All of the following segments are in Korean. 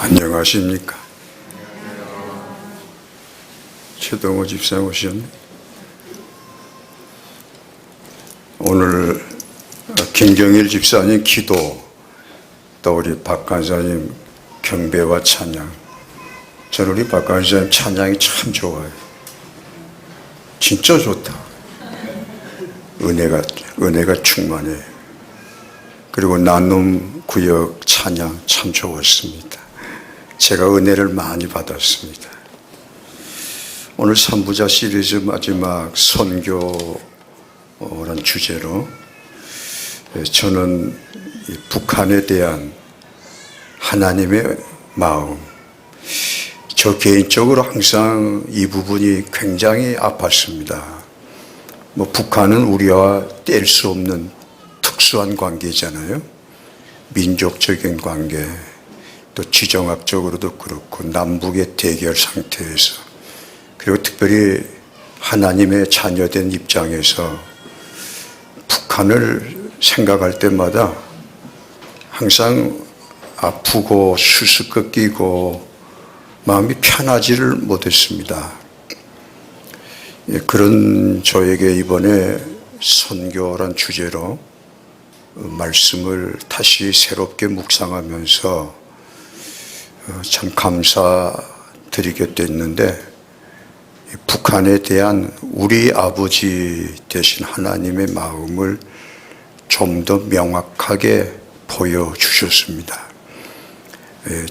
안녕하십니까. 최동호 집사님 오셨네. 오늘 김경일 집사님 기도, 또 우리 박 간사님 경배와 찬양. 저는 우리 박 간사님 찬양이 참 좋아요. 진짜 좋다. 은혜가 충만해. 그리고 나눔 구역 찬양 참 좋았습니다. 제가 은혜를 많이 받았습니다. 오늘 3부자 시리즈 마지막 선교란 주제로 저는 북한에 대한 하나님의 마음, 저 개인적으로 항상 이 부분이 굉장히 아팠습니다. 북한은 우리와 뗄 수 없는 특수한 관계잖아요. 민족적인 관계, 또 지정학적으로도 그렇고 남북의 대결 상태에서, 그리고 특별히 하나님의 자녀된 입장에서 북한을 생각할 때마다 항상 아프고 수수께끼고 마음이 편하지를 못했습니다. 그런 저에게 이번에 선교란 주제로 말씀을 다시 새롭게 묵상하면서 참 감사드리게 됐는데, 북한에 대한 우리 아버지 되신 하나님의 마음을 좀 더 명확하게 보여주셨습니다.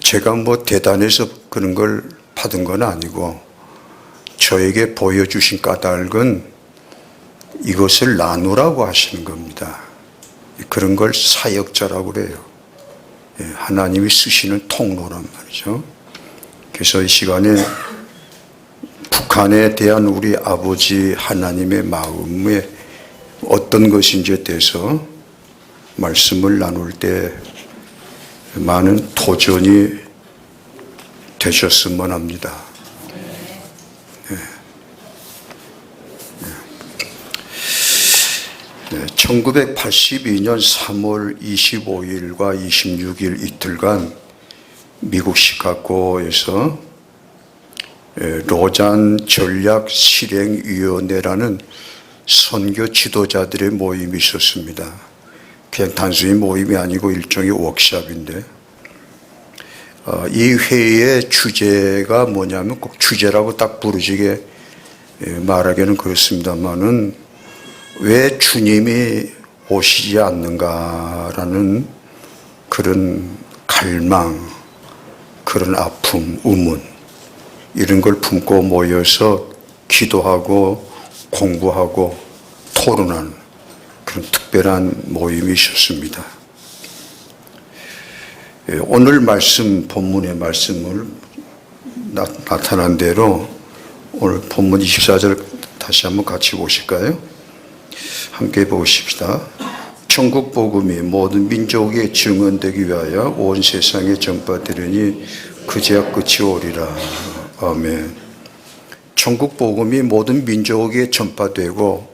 제가 대단해서 그런 걸 받은 건 아니고, 저에게 보여주신 까닭은 이것을 나누라고 하시는 겁니다. 그런 걸 사역자라고 그래요. 하나님이 쓰시는 통로란 말이죠. 그래서 이 시간에 북한에 대한 우리 아버지 하나님의 마음에 어떤 것인지에 대해서 말씀을 나눌 때 많은 도전이 되셨으면 합니다. 1982년 3월 25일과 26일 이틀간 미국 시카고에서 로잔 전략실행위원회라는 선교 지도자들의 모임이 있었습니다. 그냥 단순히 모임이 아니고 일종의 워크숍인데, 이 회의의 주제가 뭐냐면, 꼭 주제라고 딱 부르지게 말하기는 그렇습니다만은, 왜 주님이 오시지 않는가라는 그런 갈망, 그런 아픔, 의문, 이런 걸 품고 모여서 기도하고 공부하고 토론하는 그런 특별한 모임이 있었습니다. 오늘 말씀, 본문의 말씀을 나타난 대로 오늘 본문 24절 다시 한번 같이 보실까요? 함께 보십시다. 천국 복음이 모든 민족에 증언되기 위하여 온 세상에 전파되리니 그제야 끝이 오리라. 아멘. 천국 복음이 모든 민족에 전파되고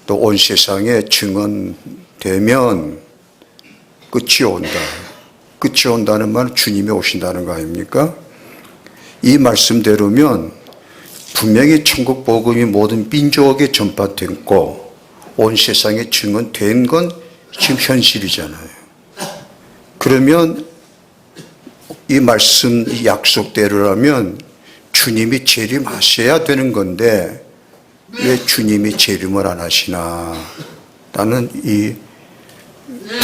또 온 세상에 증언되면 끝이 온다. 끝이 온다는 말은 주님이 오신다는 거 아닙니까? 이 말씀대로면 분명히 천국 복음이 모든 민족에 전파됐고 온 세상에 증언된 건 지금 현실이잖아요. 그러면 이 말씀, 이 약속대로라면 주님이 재림하셔야 되는 건데 왜 주님이 재림을 안 하시나? 나는 이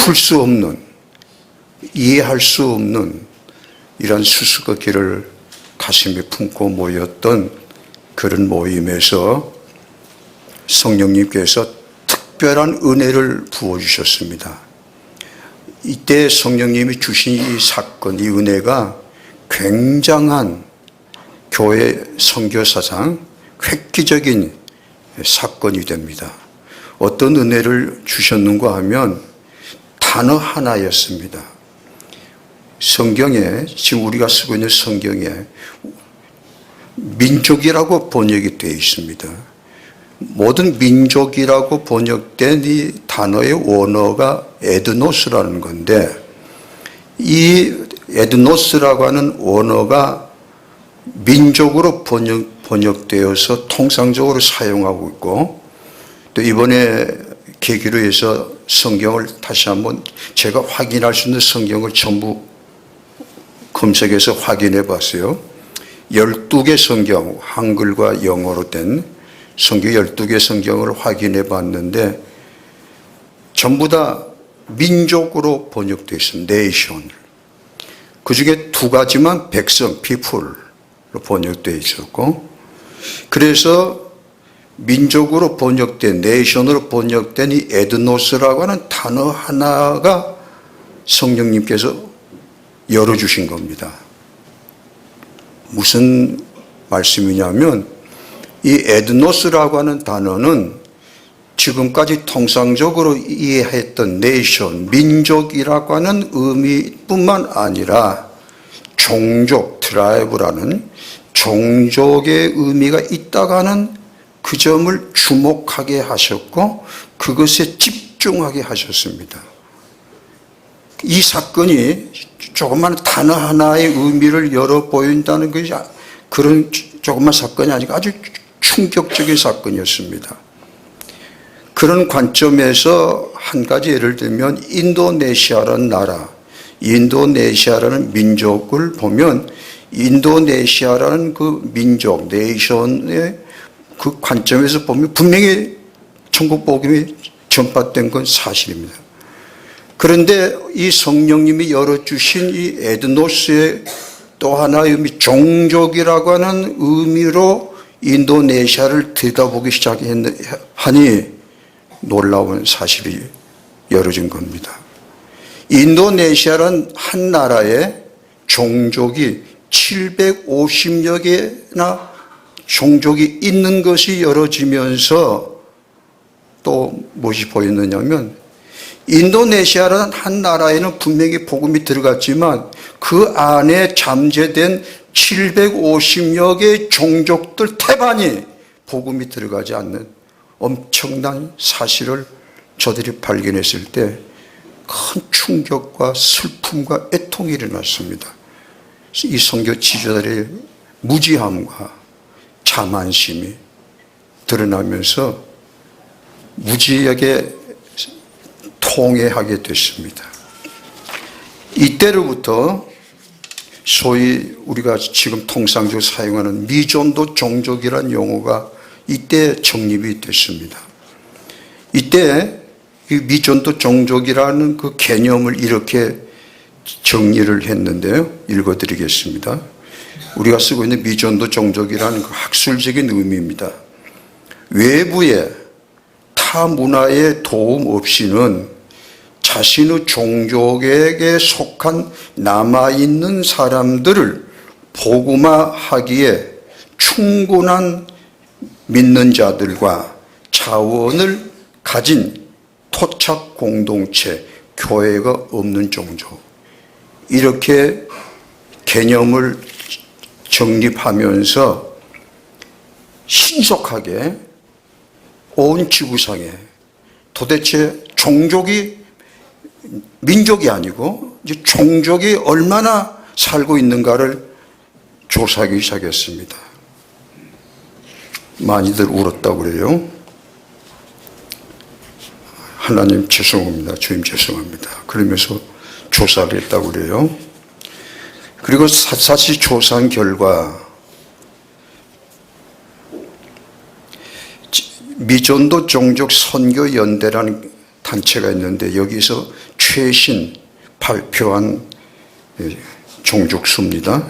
풀 수 없는, 이해할 수 없는 이런 수수께끼를 가슴에 품고 모였던 그런 모임에서 성령님께서 특별한 은혜를 부어주셨습니다. 이때 성령님이 주신 이 사건, 이 은혜가 굉장한 교회 선교사상 획기적인 사건이 됩니다. 어떤 은혜를 주셨는가 하면 단어 하나였습니다. 성경에, 지금 우리가 쓰고 있는 성경에 민족이라고 번역이 되어 있습니다. 모든 민족이라고 번역된 이 단어의 원어가 에드노스라는 건데, 이 에드노스라고 하는 원어가 민족으로 번역되어서 통상적으로 사용하고 있고, 또 이번에 계기로 해서 성경을 다시 한번 제가 확인할 수 있는 성경을 전부 검색해서 확인해 봤어요. 12개 성경, 한글과 영어로 된 성경 12개 성경을 확인해 봤는데 전부 다 민족으로 번역되어 있습니다. 네이션. 그 중에 두 가지만 백성, people로 번역되어 있었고, 그래서 민족으로 번역된, 네이션으로 번역된 이 에드노스라고 하는 단어 하나가 성령님께서 열어주신 겁니다. 무슨 말씀이냐면 이 에드노스라고 하는 단어는 지금까지 통상적으로 이해했던 네이션, 민족이라고 하는 의미뿐만 아니라 종족, 트라이브라는 종족의 의미가 있다가는 그 점을 주목하게 하셨고 그것에 집중하게 하셨습니다. 이 사건이 조그만 단어 하나의 의미를 열어 보인다는 것이 그런 조그만 사건이 아니고 아주 충격적인 사건이었습니다. 그런 관점에서 한 가지 예를 들면 인도네시아라는 나라, 인도네시아라는 민족을 보면 인도네시아라는 그 민족, 네이션의 그 관점에서 보면 분명히 천국 복음이 전파된 건 사실입니다. 그런데 이 성령님이 열어주신 이 에드노스의 또 하나의 의미, 종족이라고 하는 의미로 인도네시아를 들여다보기 시작하니 놀라운 사실이 열어진 겁니다. 인도네시아라는 한 나라에 종족이 750여 개나 종족이 있는 것이 열어지면서 또 무엇이 보였느냐면 인도네시아라는 한 나라에는 분명히 복음이 들어갔지만 그 안에 잠재된 750여 개의 종족들 태반이 복음이 들어가지 않는 엄청난 사실을 저들이 발견했을 때 큰 충격과 슬픔과 애통이 일어났습니다. 이 선교 지도자들의 무지함과 자만심이 드러나면서 무지하게 통회하게 됐습니다. 이때로부터 소위 우리가 지금 통상적으로 사용하는 미존도 종족이라는 용어가 이때 정립이 됐습니다. 이때 이 미존도 종족이라는 그 개념을 이렇게 정리를 했는데요. 읽어드리겠습니다. 우리가 쓰고 있는 미존도 종족이라는 그 학술적인 의미입니다. 외부의 타 문화의 도움 없이는 자신의 종족에게 속한 남아있는 사람들을 복음화하기에 충분한 믿는 자들과 자원을 가진 토착 공동체, 교회가 없는 종족. 이렇게 개념을 정립하면서 신속하게 온 지구상에 도대체 종족이 민족이 아니고 이제 종족이 얼마나 살고 있는가를 조사하기 시작했습니다. 많이들 울었다고 그래요. 하나님 죄송합니다. 주님 죄송합니다. 그러면서 조사를 했다고 그래요. 그리고 사실 조사한 결과 미존도 종족 선교연대라는 단체가 있는데 여기서 최신 발표한 종족 수입니다.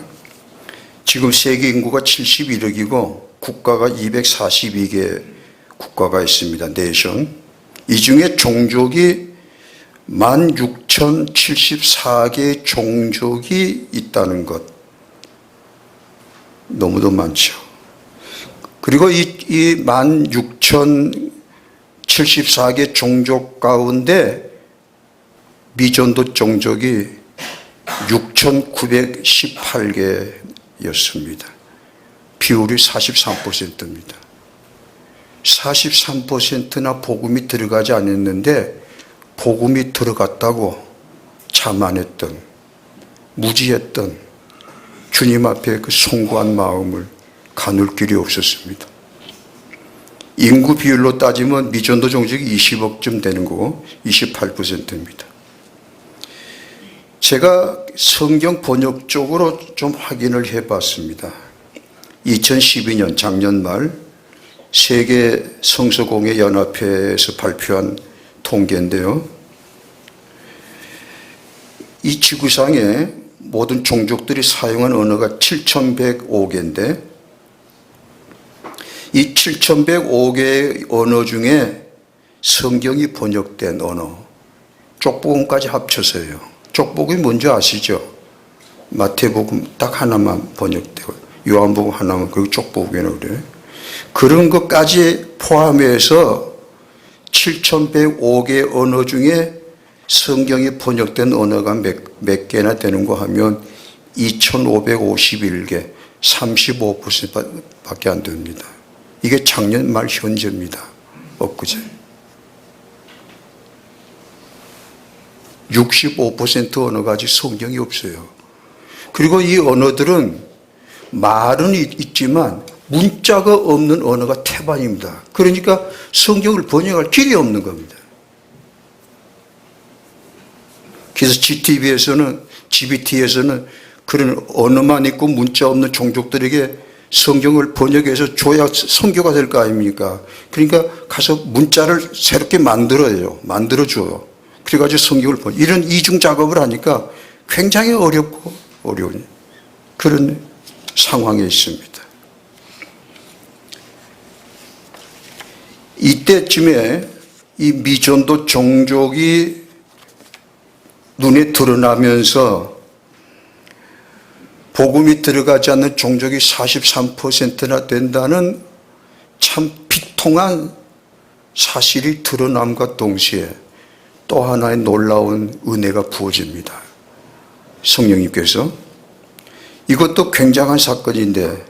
지금 세계 인구가 71억이고 국가가 242개 국가가 있습니다. 네이션. 이 중에 종족이 16,074개의 종족이 있다는 것. 너무도 많죠. 그리고 이 16,074개 종족 가운데 미존도 종족이 6,918개였습니다. 비율이 43%입니다. 43%나 복음이 들어가지 않았는데 복음이 들어갔다고 자만했던 무지했던 주님 앞에 그 송구한 마음을 가눌 길이 없었습니다. 인구 비율로 따지면 미전도 종족이 20억쯤 되는 거고 28%입니다. 제가 성경 번역 쪽으로 좀 확인을 해봤습니다. 2012년 작년 말 세계 성서공회 연합회에서 발표한 통계인데요. 이 지구상에 모든 종족들이 사용한 언어가 7,105개인데 이 7,105개의 언어 중에 성경이 번역된 언어, 족복음까지 합쳐서요. 족복음이 뭔지 아시죠? 마태복음 딱 하나만 번역되고 요한복음 하나만, 그리고 족복음이라고 그래요. 그런 것까지 포함해서 7,105개 언어 중에 성경이 번역된 언어가 몇 개나 되는가 하면 2,551개, 35%밖에 안 됩니다. 이게 작년 말 현재입니다. 엊그제. 65% 언어가 아직 성경이 없어요. 그리고 이 언어들은 말은 있지만 문자가 없는 언어가 태반입니다. 그러니까 성경을 번역할 길이 없는 겁니다. 그래서 GBT에서는 그런 언어만 있고 문자 없는 종족들에게 성경을 번역해서 줘야 선교가 될 거 아닙니까? 그러니까 가서 문자를 새롭게 만들어줘요. 그래가지고 성경을 이런 이중 작업을 하니까 굉장히 어렵고 어려운 그런 상황에 있습니다. 이때쯤에 이 미전도 종족이 눈에 드러나면서 복음이 들어가지 않는 종족이 43%나 된다는 참 비통한 사실이 드러남과 동시에 또 하나의 놀라운 은혜가 부어집니다. 성령님께서. 이것도 굉장한 사건인데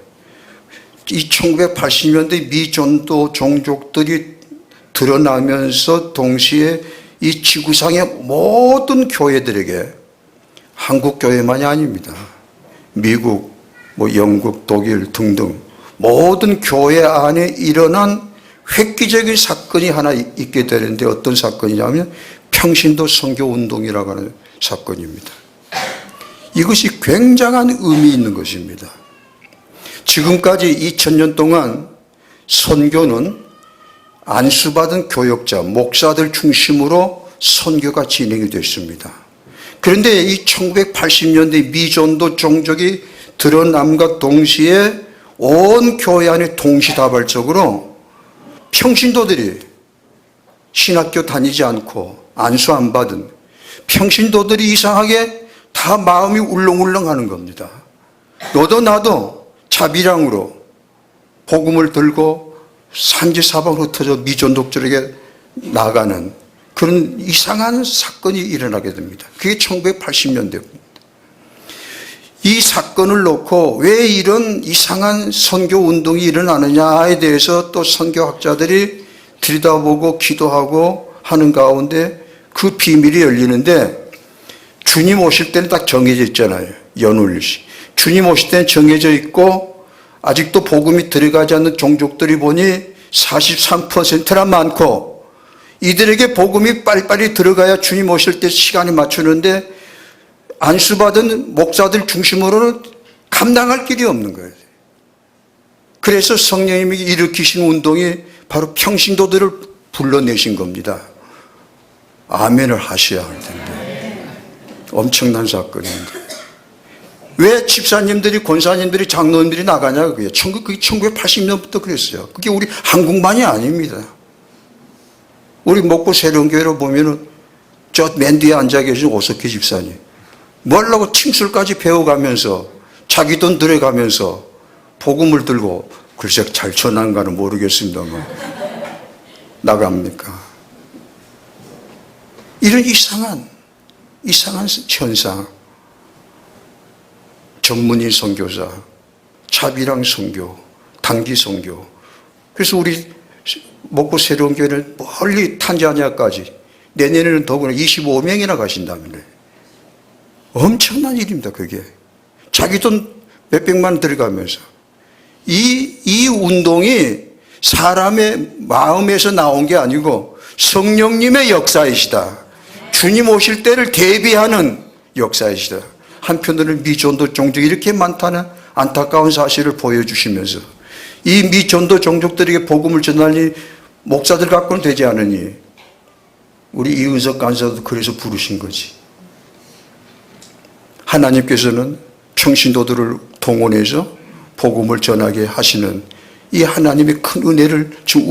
이 1980년대 미전도 종족들이 드러나면서 동시에 이 지구상의 모든 교회들에게, 한국 교회만이 아닙니다. 미국, 영국, 독일 등등 모든 교회 안에 일어난 획기적인 사건이 하나 있게 되는데 어떤 사건이냐면 평신도 선교운동이라고 하는 사건입니다. 이것이 굉장한 의미 있는 것입니다. 지금까지 2000년 동안 선교는 안수받은 교역자, 목사들 중심으로 선교가 진행이 됐습니다. 그런데 이 1980년대 미전도 종족이 드러남과 동시에 온 교회 안에 동시다발적으로 평신도들이 신학교 다니지 않고 안수 안 받은 평신도들이 이상하게 다 마음이 울렁울렁 하는 겁니다. 너도 나도 자비랑으로 복음을 들고 산지사방으로 흩어져 미전독들에게 나가는 그런 이상한 사건이 일어나게 됩니다. 그게 1980년대입니다. 이 사건을 놓고 왜 이런 이상한 선교운동이 일어나느냐에 대해서 또 선교학자들이 들여다보고 기도하고 하는 가운데 그 비밀이 열리는데, 주님 오실 때는 딱 정해져 있잖아요. 연울시. 주님 오실 때는 정해져 있고 아직도 복음이 들어가지 않는 종족들이 보니 43%나 많고, 이들에게 복음이 빨리빨리 들어가야 주님 오실 때 시간이 맞추는데 안수받은 목사들 중심으로는 감당할 길이 없는 거예요. 그래서 성령님이 일으키신 운동이 바로 평신도들을 불러내신 겁니다. 아멘을 하셔야 할 텐데. 엄청난 사건입니다. 왜 집사님들이, 권사님들이, 장로님들이 나가냐, 그게 1980년부터 그랬어요. 그게 우리 한국만이 아닙니다. 우리 먹고 새로운 교회로 보면은 저 맨 뒤에 앉아 계신 오석희 집사님, 뭐라고 침술까지 배워가면서 자기 돈 들여가면서 복음을 들고, 글쎄 잘 전한가는 모르겠습니다만 나갑니까? 이런 이상한 현상. 전문인 선교사, 자비랑 선교, 단기 선교. 그래서 우리 먹고 새로운 교회는 멀리 탄자니아까지, 내년에는 더구나 25명이나 가신다면요. 엄청난 일입니다, 그게. 자기 돈 몇백만 원 들어가면서. 이 운동이 사람의 마음에서 나온 게 아니고 성령님의 역사이시다. 주님 오실 때를 대비하는 역사이시다. 한편으로는 미전도 종족이 이렇게 많다는 안타까운 사실을 보여주시면서 이 미전도 종족들에게 복음을 전하니 목사들 갖고는 되지 않으니 우리 이은석 간사도 그래서 부르신 거지. 하나님께서는 평신도들을 동원해서 복음을 전하게 하시는 이 하나님의 큰 은혜를 지금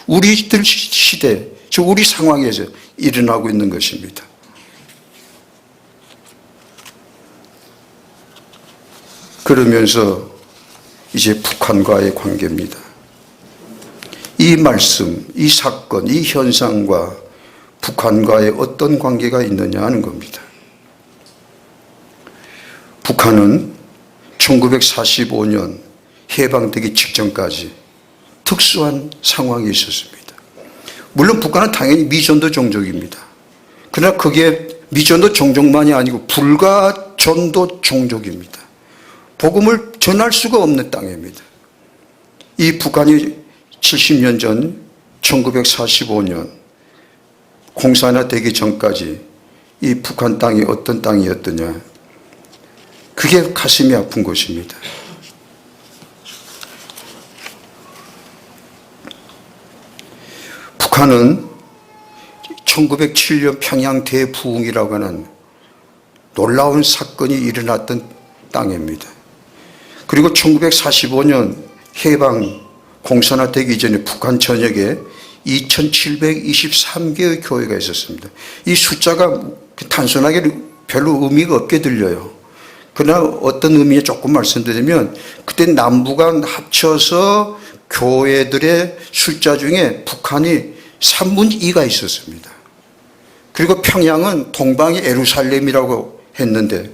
우리들 시대, 지금 우리 상황에서 일어나고 있는 것입니다. 그러면서 이제 북한과의 관계입니다. 이 말씀, 이 사건, 이 현상과 북한과의 어떤 관계가 있느냐 하는 겁니다. 북한은 1945년 해방되기 직전까지 특수한 상황이 있었습니다. 물론 북한은 당연히 미전도 종족입니다. 그러나 그게 미전도 종족만이 아니고 불가전도 종족입니다. 복음을 전할 수가 없는 땅입니다. 이 북한이 70년 전 1945년 공산화 되기 전까지 이 북한 땅이 어떤 땅이었더냐, 그게 가슴이 아픈 것입니다. 북한은 1907년 평양 대부흥이라고 하는 놀라운 사건이 일어났던 땅입니다. 그리고 1945년 해방 공산화되기 전에 북한 전역에 2723개의 교회가 있었습니다. 이 숫자가 단순하게 별로 의미가 없게 들려요. 그러나 어떤 의미에 조금 말씀드리면 그때 남북한 합쳐서 교회들의 숫자 중에 북한이 3분의 2가 있었습니다. 그리고 평양은 동방의 예루살렘이라고 했는데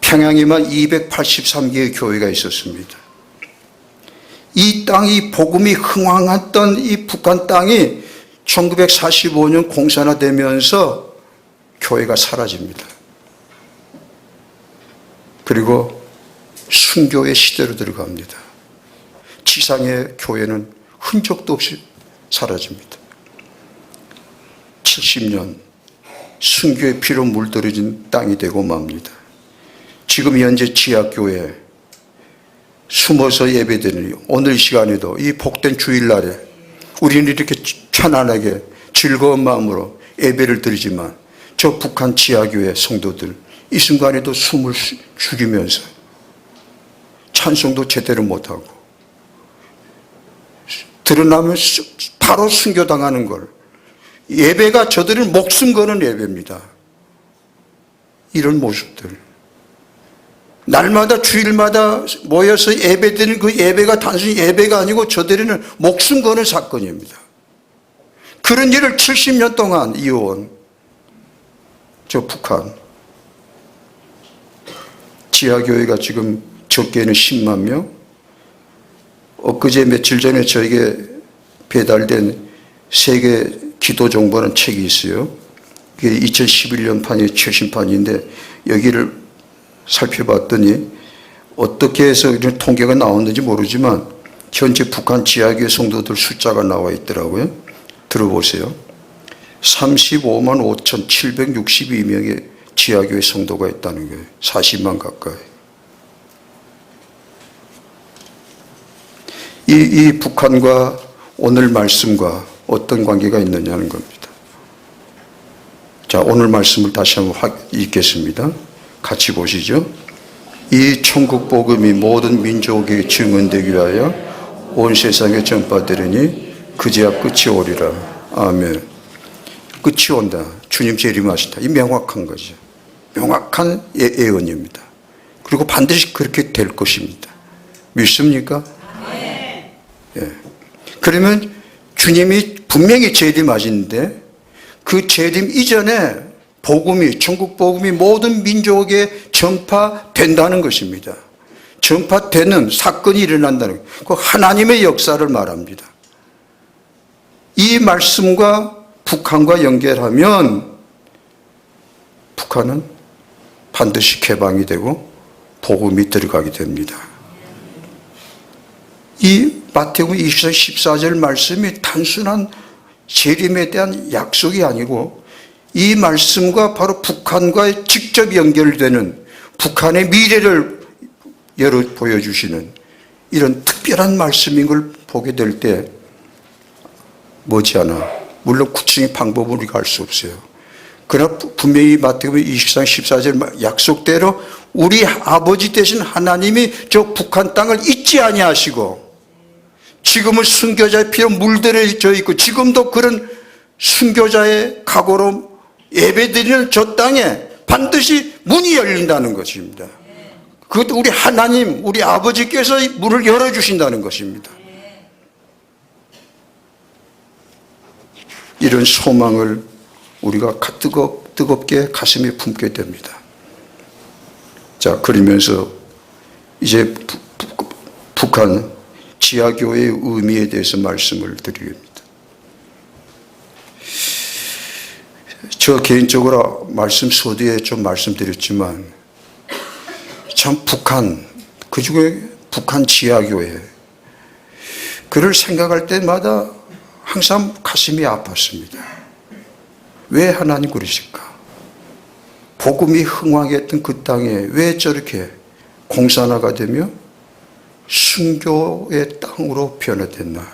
평양에만 283개의 교회가 있었습니다. 이 땅이 복음이 흥황했던 이 북한 땅이 1945년 공산화되면서 교회가 사라집니다. 그리고 순교의 시대로 들어갑니다. 지상의 교회는 흔적도 없이 사라집니다. 70년 순교의 피로 물들어진 땅이 되고 맙니다. 지금 현재 지하교회 숨어서 예배드리니 오늘 시간에도 이 복된 주일날에 우리는 이렇게 편안하게 즐거운 마음으로 예배를 드리지만 저 북한 지하교회 성도들 이 순간에도 숨을 죽이면서 찬송도 제대로 못하고 드러나면 바로 순교당하는 걸, 예배가 저들은 목숨 거는 예배입니다. 이런 모습들, 날마다 주일마다 모여서 예배드리는 그 예배가 단순히 예배가 아니고 저들은 목숨 거는 사건입니다. 그런 일을 70년 동안 이어온 저 북한 지하교회가 지금 적게는 10만 명, 엊그제 며칠 전에 저에게 배달된 세계 기도 정보라는 책이 있어요. 그게 2011년 판이 최신판인데 여기를 살펴봤더니 어떻게 해서 이런 통계가 나왔는지 모르지만 현재 북한 지하교회 성도들 숫자가 나와 있더라고요. 들어보세요. 35만 5,762명의 지하교회 성도가 있다는 거예요. 40만 가까이. 이 북한과 오늘 말씀과 어떤 관계가 있느냐는 겁니다. 자, 오늘 말씀을 다시 한번 읽겠습니다. 같이 보시죠. 이 천국 복음이 모든 민족에게 증언되기 위하여 온 세상에 전파되리니 그제야 끝이 오리라. 아멘. 끝이 온다. 주님 재림하신다. 이 명확한 거죠. 명확한 예언입니다. 그리고 반드시 그렇게 될 것입니다. 믿습니까? 예. 그러면 주님이 분명히 재림하시는데 그 재림 이전에 복음이, 천국 복음이 모든 민족에 전파된다는 것입니다. 전파되는 사건이 일어난다는 것. 그 하나님의 역사를 말합니다. 이 말씀과 북한과 연결하면 북한은 반드시 개방이 되고 복음이 들어가게 됩니다. 이 마태복음 24장 14절 말씀이 단순한 재림에 대한 약속이 아니고 이 말씀과 바로 북한과의 직접 연결되는 북한의 미래를 보여주시는 이런 특별한 말씀인 걸 보게 될 때 머지않아, 물론 구체적인 방법은 우리가 알 수 없어요. 그러나 분명히 마태복음 24장 14절 약속대로 우리 아버지 되신 하나님이 저 북한 땅을 잊지 아니하시고 지금은 순교자의 피로 물들여져 있고 지금도 그런 순교자의 각오로 예배드리는 저 땅에 반드시 문이 열린다는 것입니다. 그것도 우리 하나님, 우리 아버지께서 문을 열어주신다는 것입니다. 이런 소망을 우리가 뜨겁게 가슴에 품게 됩니다. 자, 그러면서 이제 북한 지하교회의 의미에 대해서 말씀을 드리겠습니다. 저 개인적으로 말씀 서두에 좀 말씀드렸지만 참 북한, 그중에 북한 지하교회, 그를 생각할 때마다 항상 가슴이 아팠습니다. 왜 하나님 그러실까? 복음이 흥황했던 그 땅에 왜 저렇게 공산화가 되며 순교의 땅으로 변화됐나?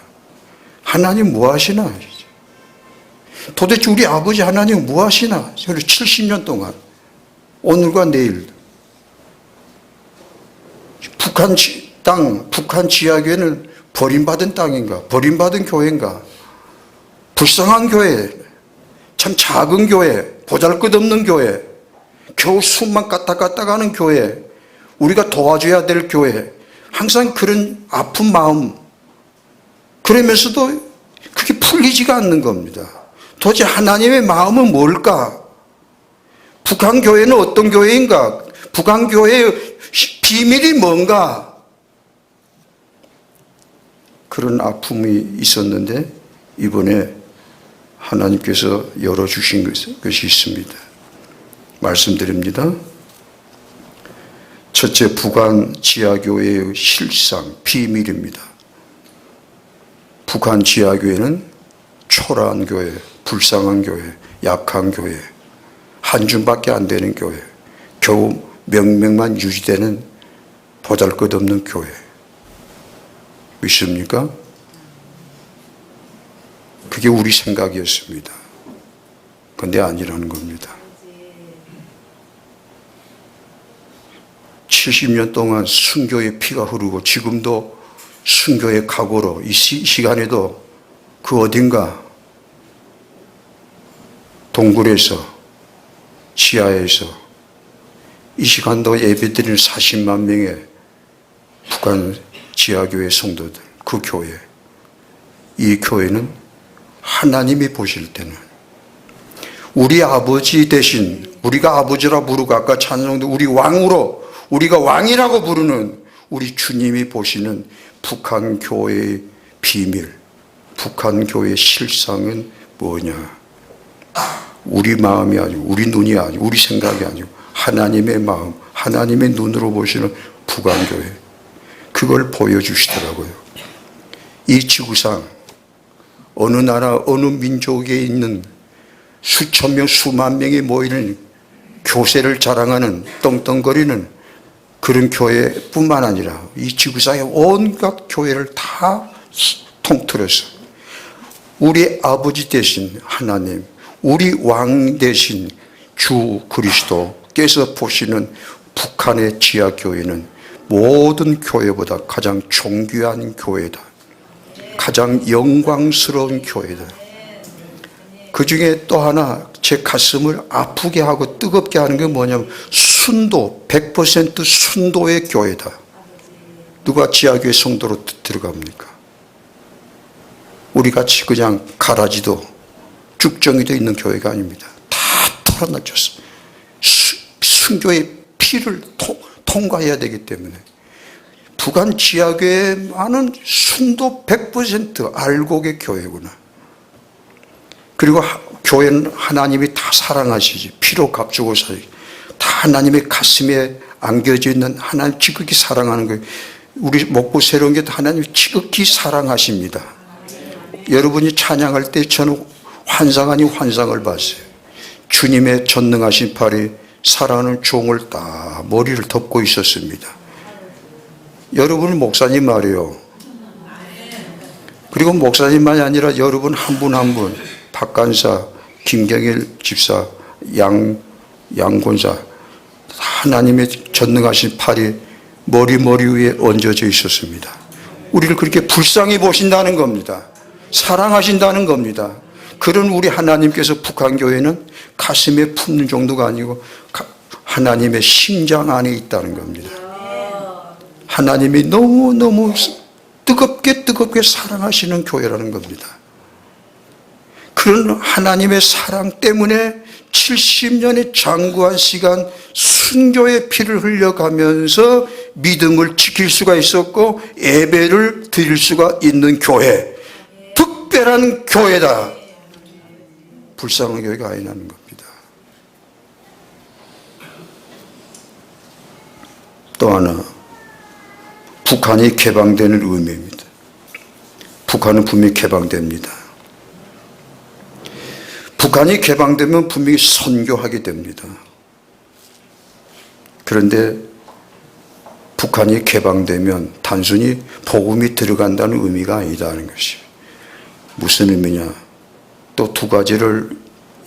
하나님 뭐 하시나? 도대체 우리 아버지 하나님 뭐 하시나? 70년 동안, 오늘과 내일 북한 땅, 북한 지하교회는 버림받은 땅인가? 버림받은 교회인가? 불쌍한 교회, 참 작은 교회, 보잘것없는 교회, 겨우 숨만 까딱까딱 하는 교회, 우리가 도와줘야 될 교회, 항상 그런 아픈 마음, 그러면서도 그게 풀리지가 않는 겁니다. 도대체 하나님의 마음은 뭘까? 북한 교회는 어떤 교회인가? 북한 교회의 비밀이 뭔가? 그런 아픔이 있었는데 이번에 하나님께서 열어주신 것이 있습니다. 말씀드립니다. 첫째, 북한 지하교회의 실상, 비밀입니다. 북한 지하교회는 초라한 교회, 불쌍한 교회, 약한 교회, 한 줌밖에 안 되는 교회, 겨우 명맥만 유지되는 보잘것없는 교회. 있습니까? 그게 우리 생각이었습니다. 그런데 아니라는 겁니다. 70년 동안 순교의 피가 흐르고 지금도 순교의 각오로 이 시간에도 그 어딘가 동굴에서 지하에서 이 시간도 예배드리는 40만 명의 북한 지하교회 성도들, 그 교회, 이 교회는 하나님이 보실 때는 우리 아버지 대신, 우리가 아버지라 부르고 아까 찬송도 우리 왕으로, 우리가 왕이라고 부르는 우리 주님이 보시는 북한 교회의 비밀, 북한 교회의 실상은 뭐냐? 우리 마음이 아니고, 우리 눈이 아니고, 우리 생각이 아니고 하나님의 마음, 하나님의 눈으로 보시는 북한 교회, 그걸 보여주시더라고요. 이 지구상 어느 나라, 어느 민족에 있는 수천 명, 수만 명이 모이는 교세를 자랑하는 떵떵거리는 그런 교회뿐만 아니라 이 지구상의 온갖 교회를 다 통틀어서 우리 아버지 되신 하나님, 우리 왕 되신 주 그리스도께서 보시는 북한의 지하교회는 모든 교회보다 가장 존귀한 교회다. 가장 영광스러운 교회다. 그 중에 또 하나 제 가슴을 아프게 하고 뜨겁게 하는 게 뭐냐면 순도, 100% 순도의 교회다. 누가 지하교회 성도로 들어갑니까? 우리같이 그냥 가라지도 쭉정이도 있는 교회가 아닙니다. 다 털어놓쳤어. 순교의 피를 통과해야 되기 때문에 북한 지하교회만은 순도 100% 알곡의 교회구나. 그리고 교회는 하나님이 다 사랑하시지, 피로 값주고 사시, 다 하나님의 가슴에 안겨져 있는 하나님 지극히 사랑하는 거예요. 우리 먹고 새로운 게 하나님 지극히 사랑하십니다. 여러분이 찬양할 때 저는 환상 아닌 환상을 봤어요. 주님의 전능하신 팔이 사랑하는 종을 딱 머리를 덮고 있었습니다. 여러분은 목사님 말이에요. 그리고 목사님만이 아니라 여러분 한 분 한 분, 박간사, 김경일 집사, 양권사, 하나님의 전능하신 팔이 머리 위에 얹어져 있었습니다. 우리를 그렇게 불쌍히 보신다는 겁니다. 사랑하신다는 겁니다. 그런 우리 하나님께서 북한교회는 가슴에 품는 정도가 아니고 하나님의 심장 안에 있다는 겁니다. 하나님이 너무너무 뜨겁게 사랑하시는 교회라는 겁니다. 그런 하나님의 사랑 때문에 70년의 장구한 시간 순교의 피를 흘려가면서 믿음을 지킬 수가 있었고 예배를 드릴 수가 있는 교회, 특별한 교회다. 불쌍한 교회가 아니라는 겁니다. 또 하나, 북한이 개방되는 의미입니다. 북한은 분명히 개방됩니다. 북한이 개방되면 분명히 선교하게 됩니다. 그런데 북한이 개방되면 단순히 복음이 들어간다는 의미가 아니다는 것이에요. 무슨 의미냐? 또 두 가지를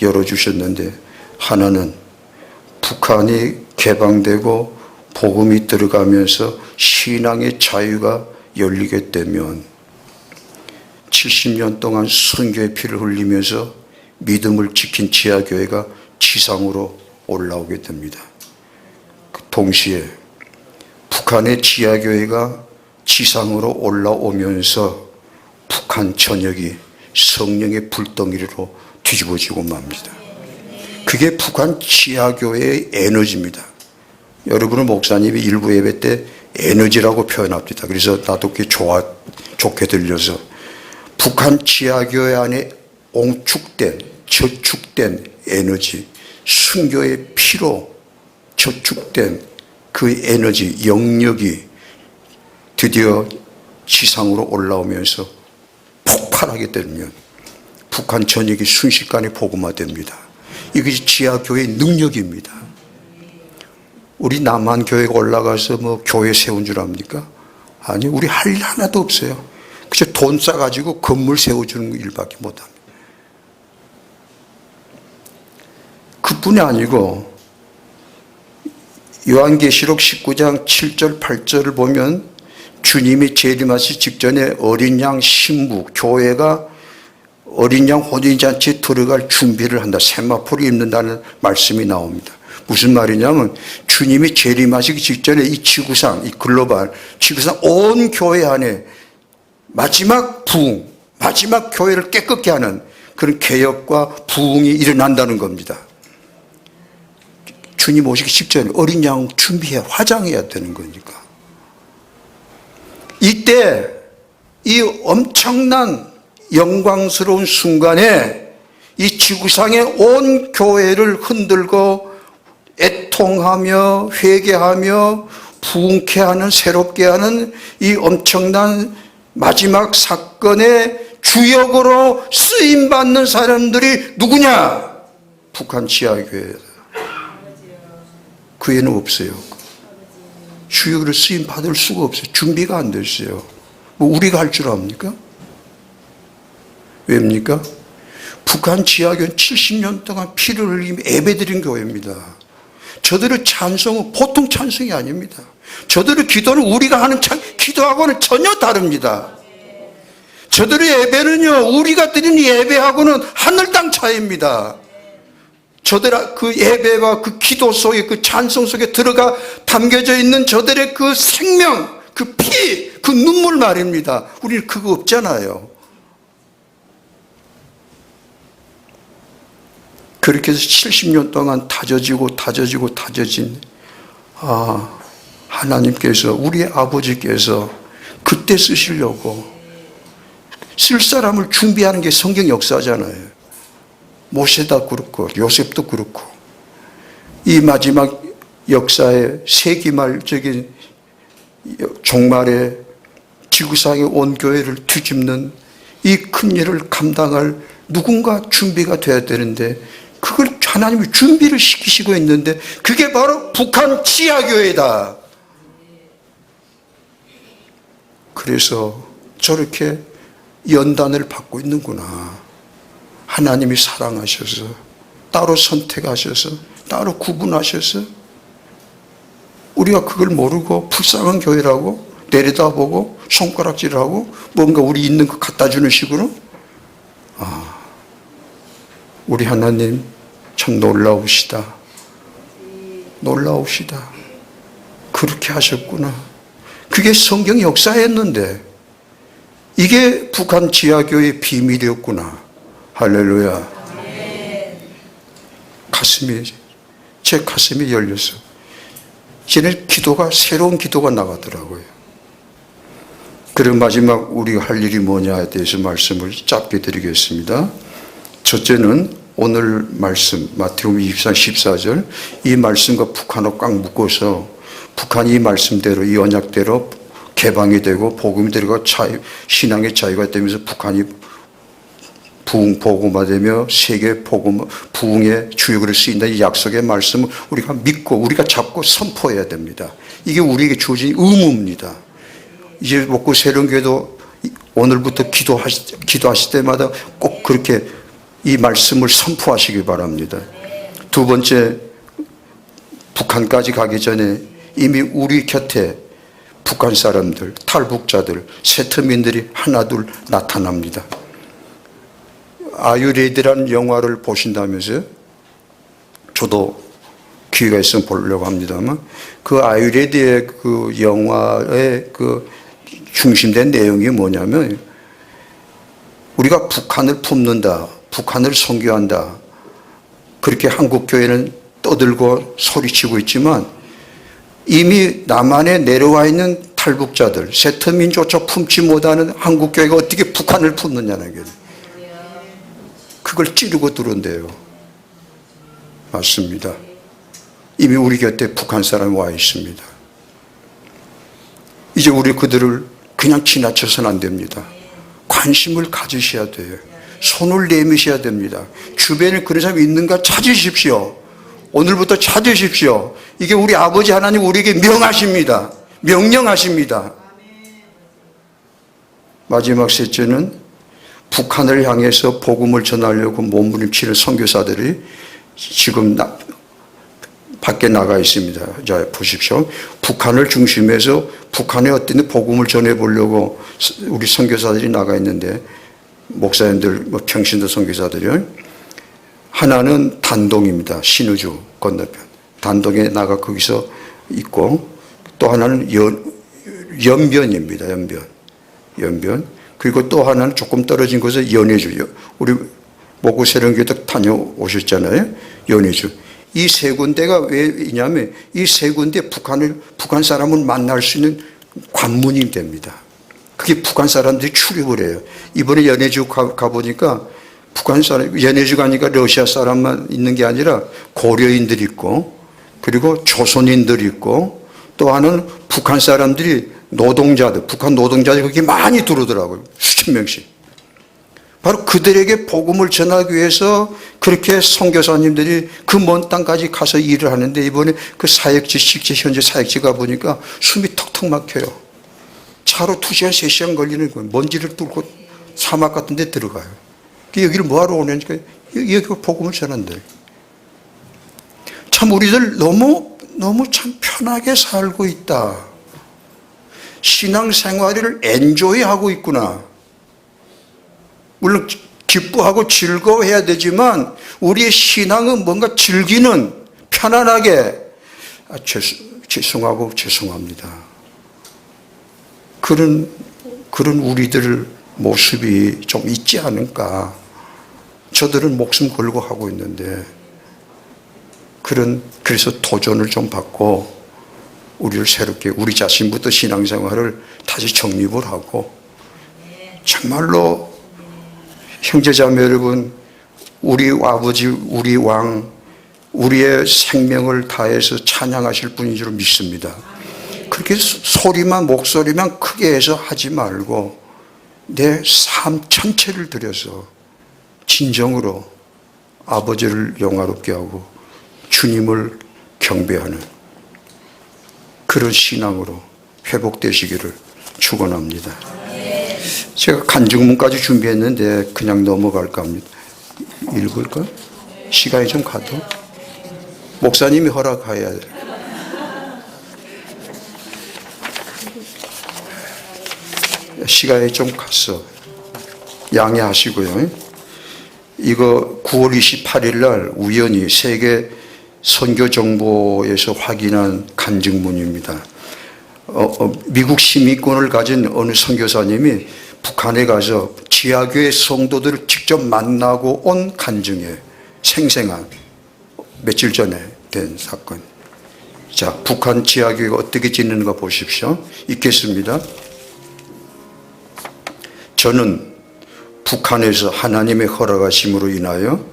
열어주셨는데, 하나는 북한이 개방되고 복음이 들어가면서 신앙의 자유가 열리게 되면 70년 동안 선교의 피를 흘리면서 믿음을 지킨 지하교회가 지상으로 올라오게 됩니다. 동시에 북한의 지하교회가 지상으로 올라오면서 북한 전역이 성령의 불덩이로 뒤집어지고 맙니다. 그게 북한 지하교회의 에너지입니다. 여러분은 목사님이 일부 예배 때 에너지라고 표현합니다. 그래서 나도 그게 좋게 들려서 북한 지하교회 안에 저축된 에너지, 순교의 피로 저축된 그 에너지, 영역이 드디어 지상으로 올라오면서 폭발하게 되면 북한 전역이 순식간에 복음화됩니다. 이것이 지하교회의 능력입니다. 우리 남한 교회가 올라가서 뭐 교회 세운 줄 압니까? 아니, 우리 할 일 하나도 없어요. 그저 돈 싸가지고 건물 세워주는 일밖에 못합니다. 그뿐이 아니고 요한계시록 19장 7절 8절을 보면 주님이 재림하시 직전에 어린 양 신부 교회가 어린 양 혼인잔치에 들어갈 준비를 한다. 세마포를 입는다는 말씀이 나옵니다. 무슨 말이냐면 주님이 재림하시기 직전에 이 지구상, 이 글로벌 지구상 온 교회 안에 마지막 부흥, 마지막 교회를 깨끗게 하는 그런 개혁과 부흥이 일어난다는 겁니다. 주님 오시기 직전에 어린 양 준비해 화장해야 되는 거니까. 이때 이 엄청난 영광스러운 순간에 이 지구상의 온 교회를 흔들고 애통하며 회개하며 부흥케 하는, 새롭게 하는 이 엄청난 마지막 사건의 주역으로 쓰임받는 사람들이 누구냐? 북한 지하교회다. 그 애는 없어요. 주역으로 쓰임받을 수가 없어요. 준비가 안 됐어요. 뭐 우리가 할 줄 압니까? 왜입니까? 북한 지하교회는 70년 동안 피를 흘리며 예배드린 교회입니다. 저들의 찬송은 보통 찬송이 아닙니다. 저들의 기도는 우리가 하는 기도하고는 전혀 다릅니다. 저들의 예배는요, 우리가 드리는 예배하고는 하늘 땅 차이입니다. 저들의 그 예배와 그 기도 속에, 그 찬송 속에 들어가 담겨져 있는 저들의 그 생명, 그 피, 그 눈물 말입니다. 우리는 그거 없잖아요. 그렇게 해서 70년 동안 다져진 하나님께서, 우리 아버지께서 그때 쓰시려고 쓸 사람을 준비하는 게 성경 역사잖아요. 모세도 그렇고 요셉도 그렇고 이 마지막 역사의 세기말적인 종말에 지구상의 온 교회를 뒤집는 이 큰 일을 감당할 누군가 준비가 돼야 되는데 그걸 하나님이 준비를 시키시고 있는데 그게 바로 북한 지하교회다. 그래서 저렇게 연단을 받고 있는구나. 하나님이 사랑하셔서 따로 선택하셔서 따로 구분하셔서 우리가 그걸 모르고 불쌍한 교회라고 내려다보고 손가락질하고 뭔가 우리 있는 거 갖다 주는 식으로 우리 하나님 참 놀라우시다. 놀라우시다. 그렇게 하셨구나. 그게 성경 역사였는데 이게 북한 지하교회의 비밀이었구나. 할렐루야. 제 가슴이 열렸어. 이제는 기도가 새로운 기도가 나가더라고요. 그럼 마지막 우리가 할 일이 뭐냐에 대해서 말씀을 짧게 드리겠습니다. 첫째는 오늘 말씀 마태복음 24장 14절 이 말씀과 북한을 꽉 묶어서 북한이 이 말씀대로 이 언약대로 개방이 되고 복음이 되고 신앙의 자유가 되면서 북한이 복음화되며 세계 부흥의 주역으로 쓰인다 이 약속의 말씀을 우리가 믿고 우리가 잡고 선포해야 됩니다. 이게 우리에게 주어진 의무입니다. 이제 먹고 새로운 교회도 오늘부터 기도하실 때마다 꼭 그렇게 이 말씀을 선포하시기 바랍니다. 두 번째, 북한까지 가기 전에 이미 우리 곁에 북한 사람들, 탈북자들, 세터민들이 하나둘 나타납니다. 아유레이드라는 영화를 보신다면서요? 저도 기회가 있으면 보려고 합니다만 그 아유레이드의 그 영화의 그 중심된 내용이 뭐냐면 우리가 북한을 품는다, 북한을 선교한다. 그렇게 한국교회는 떠들고 소리치고 있지만 이미 남한에 내려와 있는 탈북자들, 세터민조차 품지 못하는 한국교회가 어떻게 북한을 품느냐는 거예요. 그걸 찌르고 들어온대요. 맞습니다. 이미 우리 곁에 북한 사람이 와 있습니다. 이제 우리 그들을 그냥 지나쳐서는 안 됩니다. 관심을 가지셔야 돼요. 손을 내미셔야 됩니다. 주변에 그런 사람이 있는가 찾으십시오. 오늘부터 찾으십시오. 이게 우리 아버지 하나님 우리에게 명하십니다. 명령하십니다. 마지막 셋째는 북한을 향해서 복음을 전하려고 몸부림치는 선교사들이 지금 밖에 나가 있습니다. 자, 보십시오. 북한을 중심해서 북한에 어떤 복음을 전해보려고 우리 선교사들이 나가 있는데 목사님들, 평신도 선교사들이요. 하나는 단동입니다. 신의주 건너편. 단동에 나가 거기서 있고 또 하나는 연변입니다. 연변. 그리고 또 하나는 조금 떨어진 곳에 연해주. 우리 목구 세령교도 다녀오셨잖아요. 연해주. 이 세 군데가 왜 있냐면 이 세 군데 북한 사람을 만날 수 있는 관문이 됩니다. 그게 북한 사람들이 출입을 해요. 이번에 연해주 가보니까 북한 사람, 연해주 가니까 러시아 사람만 있는 게 아니라 고려인들이 있고 그리고 조선인들이 있고 또 하나는 북한 사람들이 노동자들, 북한 노동자들이 거기 많이 들어오더라고요. 수천 명씩. 바로 그들에게 복음을 전하기 위해서 그렇게 선교사님들이 그 먼 땅까지 가서 일을 하는데 이번에 그 사역지, 실제 현재 사역지 가보니까 숨이 턱턱 막혀요. 차로 2시간, 3시간 걸리는 거예요. 먼지를 뚫고 사막 같은 데 들어가요. 여기를 뭐하러 오냐니까 여기 복음을 전한대. 참 우리들 너무 참 편하게 살고 있다. 신앙생활을 엔조이하고 있구나. 물론 기뻐하고 즐거워해야 되지만 우리의 신앙은 뭔가 즐기는 편안하게 죄송합니다. 그런 우리들 모습이 좀 있지 않을까. 저들은 목숨 걸고 하고 있는데 그래서 도전을 좀 받고 우리를 새롭게 우리 자신부터 신앙생활을 다시 정립을 하고 정말로 형제자매 여러분 우리 아버지 우리 왕 우리의 생명을 다해서 찬양하실 분인 줄 믿습니다. 그렇게 목소리만 크게 해서 하지 말고 내 삶 전체를 들여서 진정으로 아버지를 영화롭게 하고 주님을 경배하는 그런 신앙으로 회복되시기를 축원합니다. 제가 간증문까지 준비했는데 그냥 넘어갈까 합니다. 읽을까? 시간이 좀 가도? 목사님이 허락해야 돼. 시간이 좀 갔어. 양해하시고요. 이거 9월 28일 날 우연히 세계 선교정보에서 확인한 간증문입니다. 미국 시민권을 가진 어느 선교사님이 북한에 가서 지하교회 성도들을 직접 만나고 온 간증이에요. 생생한 며칠 전에 된 사건. 자, 북한 지하교회가 어떻게 지내는가 보십시오. 읽겠습니다. 저는 북한에서 하나님의 허락하심으로 인하여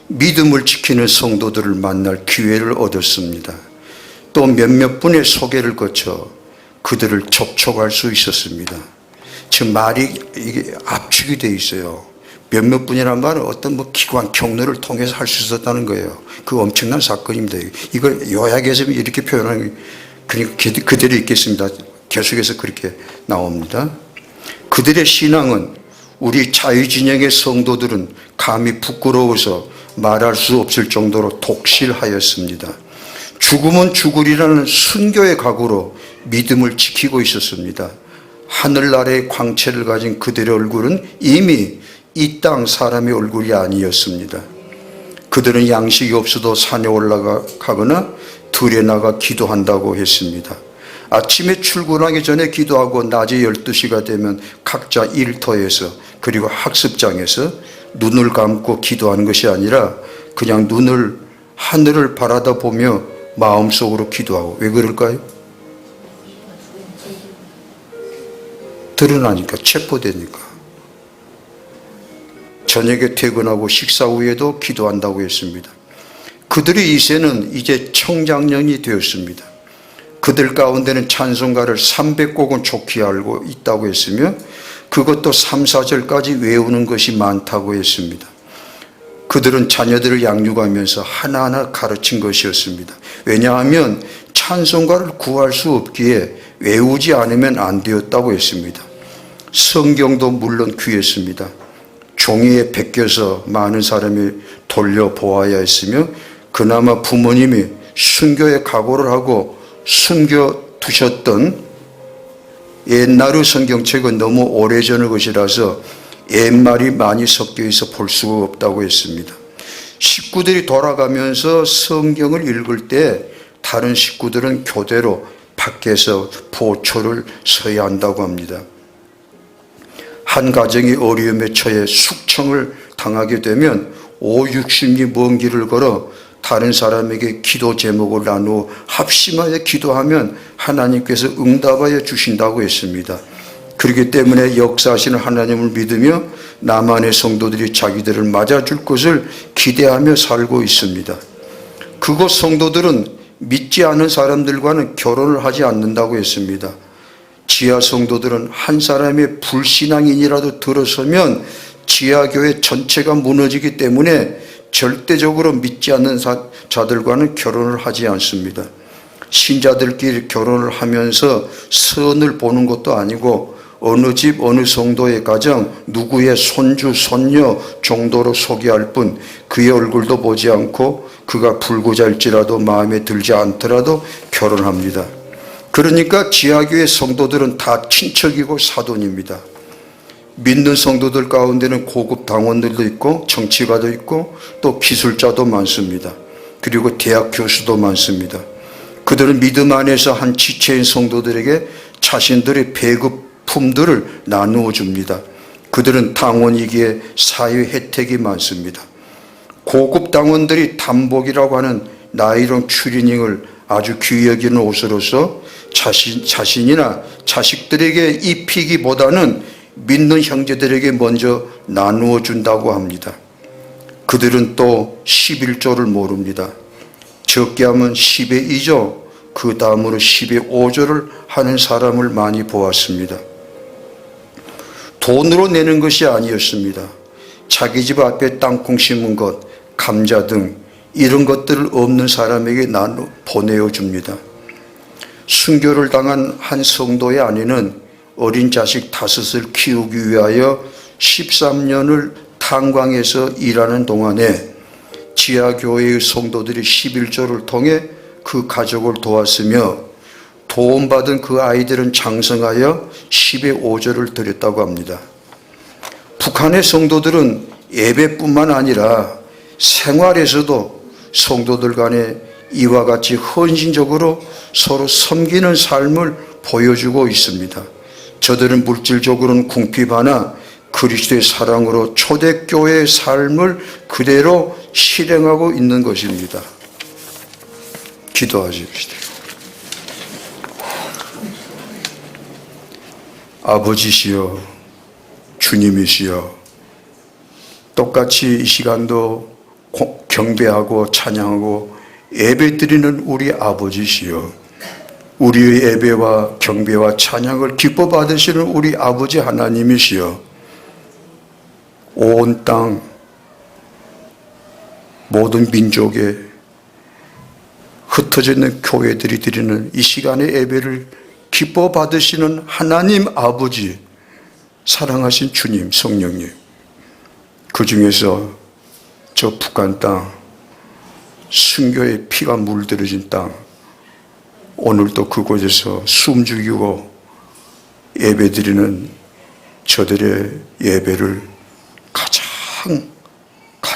믿음을 지키는 성도들을 만날 기회를 얻었습니다. 또 몇몇 분의 소개를 거쳐 그들을 접촉할 수 있었습니다. 지금 말이 이게 압축이 돼 있어요. 몇몇 분이란 말은 어떤 기관 경로를 통해서 할 수 있었다는 거예요. 그 엄청난 사건입니다. 이걸 요약해서 이렇게 표현하는, 그러니까 그대로 읽겠습니다. 계속해서 그렇게 나옵니다. 그들의 신앙은 우리 자유진영의 성도들은 감히 부끄러워서 말할 수 없을 정도로 독실하였습니다. 죽으면 죽으리라는 순교의 각오로 믿음을 지키고 있었습니다. 하늘나라의 광채를 가진 그들의 얼굴은 이미 이 땅 사람의 얼굴이 아니었습니다. 그들은 양식이 없어도 산에 올라가거나 들에 나가 기도한다고 했습니다. 아침에 출근하기 전에 기도하고 낮에 12시가 되면 각자 일터에서 그리고 학습장에서 눈을 감고 기도하는 것이 아니라 그냥 하늘을 바라다보며 마음속으로 기도하고. 왜 그럴까요? 드러나니까, 체포되니까. 저녁에 퇴근하고 식사 후에도 기도한다고 했습니다. 그들의 이세는 이제 청장년이 되었습니다. 그들 가운데는 찬송가를 300곡은 좋게 알고 있다고 했으며 그것도 3, 4절까지 외우는 것이 많다고 했습니다. 그들은 자녀들을 양육하면서 하나하나 가르친 것이었습니다. 왜냐하면 찬송가를 구할 수 없기에 외우지 않으면 안 되었다고 했습니다. 성경도 물론 귀했습니다. 종이에 베껴서 많은 사람이 돌려보아야 했으며 그나마 부모님이 순교의 각오를 하고 숨겨두셨던 옛날의 성경책은 너무 오래전의 것이라서 옛말이 많이 섞여 있어 볼 수가 없다고 했습니다. 식구들이 돌아가면서 성경을 읽을 때 다른 식구들은 교대로 밖에서 보초를 서야 한다고 합니다. 한 가정이 어려움에 처해 숙청을 당하게 되면 5, 60리 먼 길을 걸어 다른 사람에게 기도 제목을 나누어 합심하여 기도하면 하나님께서 응답하여 주신다고 했습니다. 그렇기 때문에 역사하시는 하나님을 믿으며 남한의 성도들이 자기들을 맞아줄 것을 기대하며 살고 있습니다. 그곳 성도들은 믿지 않은 사람들과는 결혼을 하지 않는다고 했습니다. 지하 성도들은 한 사람의 불신앙인이라도 들어서면 지하교회 전체가 무너지기 때문에 절대적으로 믿지 않는 자들과는 결혼을 하지 않습니다. 신자들끼리 결혼을 하면서 선을 보는 것도 아니고 어느 집 어느 성도의 가정 누구의 손주 손녀 정도로 소개할 뿐 그의 얼굴도 보지 않고 그가 불구자일지라도 마음에 들지 않더라도 결혼합니다. 그러니까 지하교회 성도들은 다 친척이고 사돈입니다. 믿는 성도들 가운데는 고급 당원들도 있고 정치가도 있고 또 기술자도 많습니다. 그리고 대학 교수도 많습니다. 그들은 믿음 안에서 한 지체인 성도들에게 자신들의 배급품들을 나누어 줍니다. 그들은 당원이기에 사회 혜택이 많습니다. 고급 당원들이 단복이라고 하는 나이론 추리닝을 아주 귀히 여기는 옷으로서 자신이나 자식들에게 입히기보다는 믿는 형제들에게 먼저 나누어 준다고 합니다. 그들은 또 11조를 모릅니다. 적게 하면 10의 2조, 그 다음으로 10의 5조를 하는 사람을 많이 보았습니다. 돈으로 내는 것이 아니었습니다. 자기 집 앞에 땅콩 심은 것, 감자 등 이런 것들을 없는 사람에게 나눠 보내어 줍니다. 순교를 당한 한 성도의 아내는 어린 자식 5을 키우기 위하여 13년을 탄광에서 일하는 동안에 지하교회의 성도들이 11조를 통해 그 가족을 도왔으며 도움받은 그 아이들은 장성하여 10의 5조를 드렸다고 합니다. 북한의 성도들은 예배뿐만 아니라 생활에서도 성도들 간에 이와 같이 헌신적으로 서로 섬기는 삶을 보여주고 있습니다. 저들은 물질적으로는 궁핍하나 그리스도의 사랑으로 초대교회의 삶을 그대로 실행하고 있는 것입니다. 기도하십시다. 아버지시여, 주님이시여, 똑같이 이 시간도 경배하고 찬양하고 예배드리는 우리 아버지시여, 우리의 예배와 경배와 찬양을 기뻐 받으시는 우리 아버지 하나님이시여, 온 땅 모든 민족에 흩어져 있는 교회들이 드리는 이 시간의 예배를 기뻐 받으시는 하나님 아버지, 사랑하신 주님, 성령님, 그 중에서 저 북한 땅, 순교의 피가 물들어진 땅, 오늘도 그곳에서 숨죽이고 예배드리는 저들의 예배를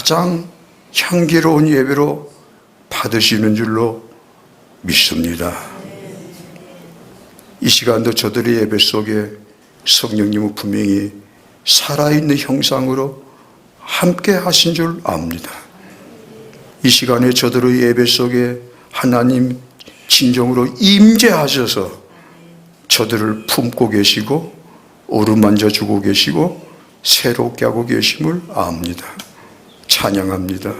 가장 향기로운 예배로 받으시는 줄로 믿습니다. 이 시간도 저들의 예배 속에 성령님은 분명히 살아있는 형상으로 함께 하신 줄 압니다. 이 시간에 저들의 예배 속에 하나님 진정으로 임재하셔서 저들을 품고 계시고 어루만져 주고 계시고 새롭게 하고 계심을 압니다. 찬양합니다.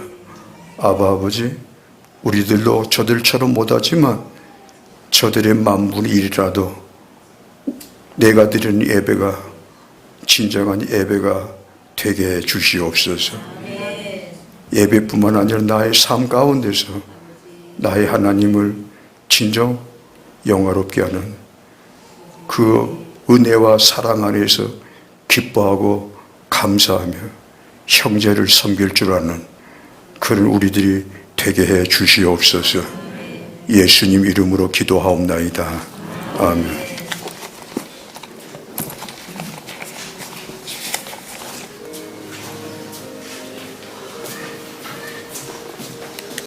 아바 아버지, 우리들도 저들처럼 못하지만 저들의 만분의 1이라도 내가 드리는 예배가 진정한 예배가 되게 해 주시옵소서. 예배뿐만 아니라 나의 삶 가운데서 나의 하나님을 진정 영화롭게 하는 그 은혜와 사랑 안에서 기뻐하고 감사하며 형제를 섬길 줄 아는 그런 우리들이 되게 해 주시옵소서. 예수님 이름으로 기도하옵나이다. 아멘.